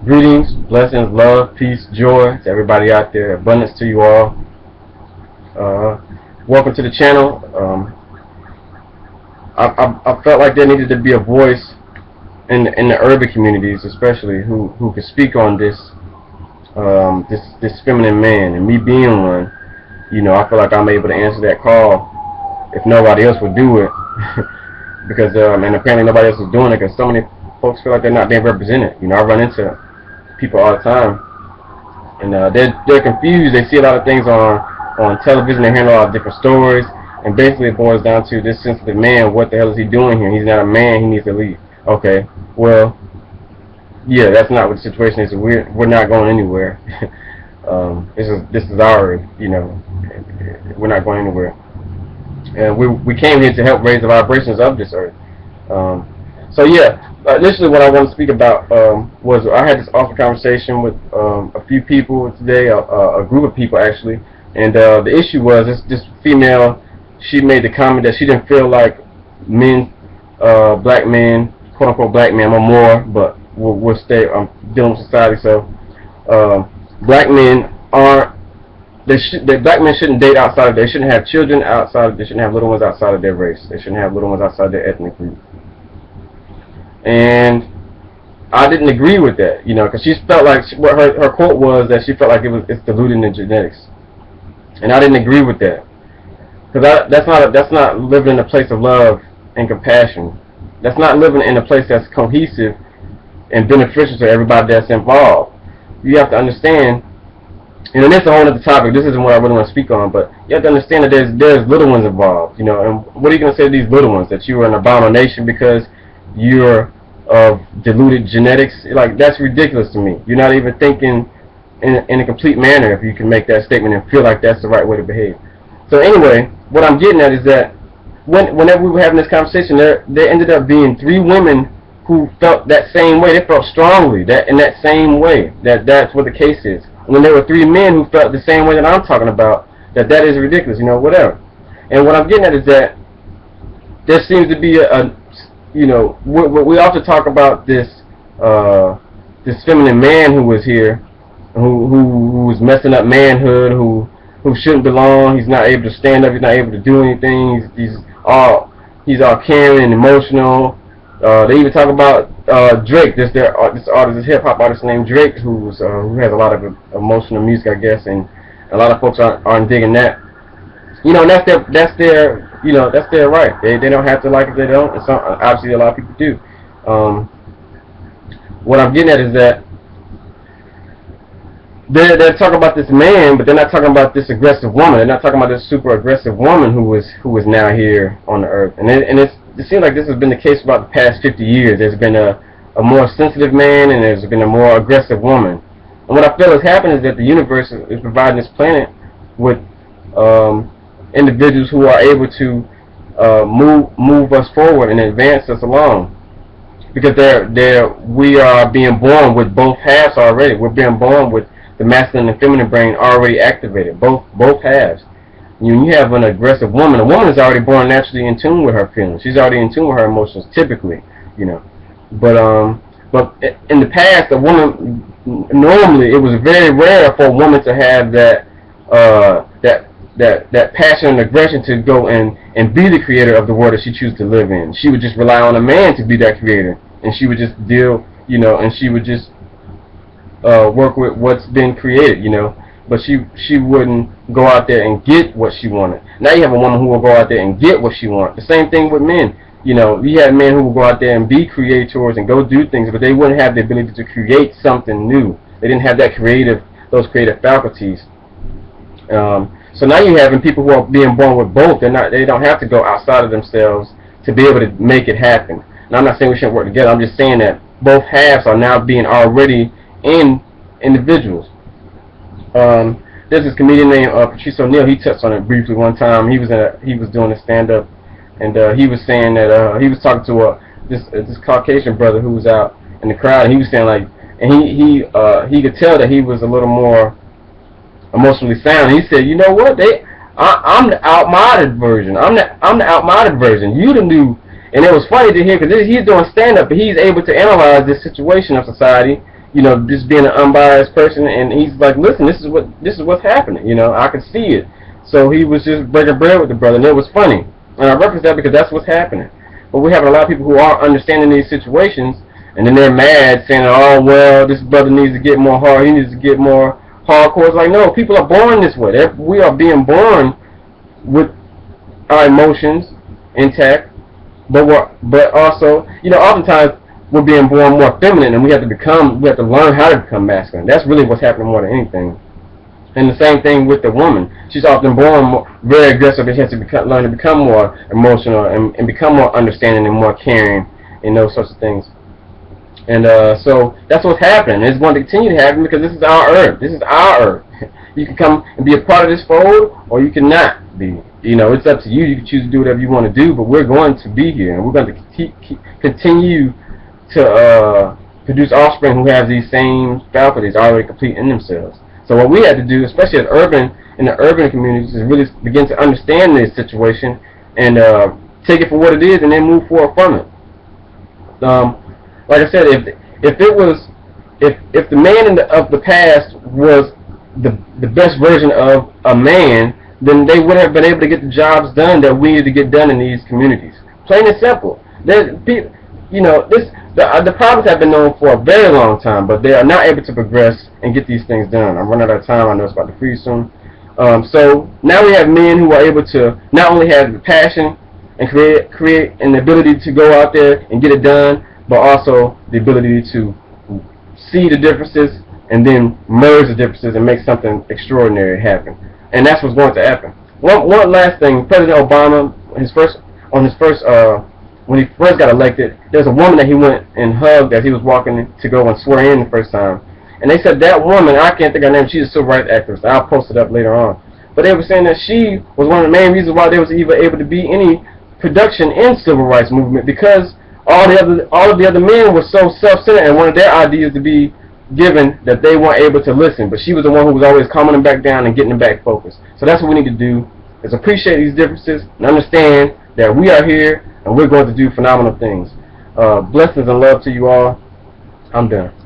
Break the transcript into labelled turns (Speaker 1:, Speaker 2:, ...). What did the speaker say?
Speaker 1: Greetings, blessings, love, peace, joy to everybody out there. Abundance to you all. Welcome to the channel. I felt like there needed to be a voice in the urban communities, especially who could speak on this feminine man, and me being one. I feel like I'm able to answer that call if nobody else would do it, because and apparently nobody else is doing it because so many folks feel like they're not being represented. I run into people all the time, and they're confused. They see a lot of things on television. They hear a lot of different stories, and basically it boils down to this sensitive man. What the hell is he doing here? He's not a man. He needs to leave. Okay, well, yeah, that's not what the situation is. We're not going anywhere. This is our, we're not going anywhere, and we came here to help raise the vibrations of this earth. So yeah. Initially, what I want to speak about was I had this awesome conversation with a few people today, a group of people actually, and the issue was this female. She made the comment that she didn't feel like men, black men, quote unquote black men, or more, but we'll stay. I'm dealing with society, so black men aren't. Black men shouldn't date outside of. They shouldn't have children outside. They shouldn't have little ones outside of their race. They shouldn't have little ones outside their ethnic group. And I didn't agree with that, because she felt like what her quote was that she felt like it's diluted in genetics, and I didn't agree with that, because that's not living in a place of love and compassion. That's not living in a place that's cohesive and beneficial to everybody that's involved. You have to understand, and this is a whole other topic. This isn't what I really want to speak on, but you have to understand that there's little ones involved, and what are you going to say to these little ones? That you are an abomination because you're of diluted genetics? Like, that's ridiculous to me. You're not even thinking in a complete manner if you can make that statement and feel like that's the right way to behave. So anyway, what I'm getting at is that whenever we were having this conversation, there ended up being 3 women who felt that same way. They felt strongly that in that same way that's what the case is. And then there were 3 men who felt the same way that I'm talking about, that is ridiculous, whatever. And what I'm getting at is that there seems to be we often talk about this feminine man who was here, who was messing up manhood, who shouldn't belong. He's not able to stand up. He's not able to do anything. He's all caring and emotional. They even talk about Drake, this artist, this hip hop artist named Drake, who has a lot of emotional music, I guess, and a lot of folks aren't digging that. And that's their right. They don't have to like it if they don't. And obviously a lot of people do. What I'm getting at is that they're talking about this man, but they're not talking about this aggressive woman. They're not talking about this super aggressive woman who is now here on the earth. And it seems like this has been the case for about the past 50 years. There's been a more sensitive man, and there's been a more aggressive woman. And what I feel has happened is that the universe is providing this planet with individuals who are able to move us forward and advance us along, because we are being born with both halves already. We're being born with the masculine and feminine brain already activated, both halves. You have an aggressive woman. A woman is already born naturally in tune with her feelings. She's already in tune with her emotions, typically, But in the past, a woman, normally it was very rare for a woman to have that passion and aggression to go and be the creator of the world that she chooses to live in. She would just rely on a man to be that creator, and she would just deal, and she would just work with what's been created, But she wouldn't go out there and get what she wanted. Now you have a woman who will go out there and get what she wants. The same thing with men. You have men who will go out there and be creators and go do things, but they wouldn't have the ability to create something new. They didn't have those creative faculties. So now you're having people who are being born with both. They don't have to go outside of themselves to be able to make it happen. Now, I'm not saying we shouldn't work together. I'm just saying that both halves are now being already in individuals. There's this comedian named Patrice O'Neal. He touched on it briefly one time. He was doing a stand-up, and he was saying that he was talking to this Caucasian brother who was out in the crowd, and he was saying and he could tell that he was a little more emotionally sound. He said, "You know what? I'm the outmoded version. I'm the outmoded version. You the new." And it was funny to hear because he's doing stand-up, but he's able to analyze this situation of society just being an unbiased person, and he's like, listen, this is what's happening. I could see it. So he was just breaking bread with the brother, and it was funny. And I reference that because that's what's happening. But we have a lot of people who are understanding these situations, and then they're mad, saying, oh, well, this brother needs to get more hard, he needs to get more hardcore. It's like, no, people are born this way. We are being born with our emotions intact, but also, oftentimes we're being born more feminine, and we have to learn how to become masculine. That's really what's happening more than anything. And the same thing with the woman. She's often born very aggressive, and she has to learn to become more emotional and become more understanding and more caring and those sorts of things. And so that's what's happening. It's going to continue to happen because this is our earth. This is our earth. You can come and be a part of this fold, or you cannot be. It's up to you. You can choose to do whatever you want to do, but we're going to be here, and we're going to continue to produce offspring who have these same faculties already complete in themselves. So what we had to do, especially in the urban communities, is really begin to understand this situation and take it for what it is, and then move forward from it. Like I said, if the man of the past was the best version of a man, then they would have been able to get the jobs done that we need to get done in these communities. Plain and simple. The problems have been known for a very long time, but they are not able to progress and get these things done. I'm running out of time. I know it's about to freeze soon. So now we have men who are able to not only have the passion and create and the ability to go out there and get it done, but also the ability to see the differences and then merge the differences and make something extraordinary happen. And that's what's going to happen. One last thing, President Obama, when he first got elected, there's a woman that he went and hugged as he was walking to go and swear in the first time. And they said that woman, I can't think of her name, she's a civil rights activist. I'll post it up later on. But they were saying that she was one of the main reasons why there was even able to be any production in civil rights movement, because all of the other men were so self-centered and wanted their ideas to be given that they weren't able to listen. But she was the one who was always calming them back down and getting them back focused. So that's what we need to do, is appreciate these differences and understand that we are here and we're going to do phenomenal things. Blessings and love to you all. I'm done.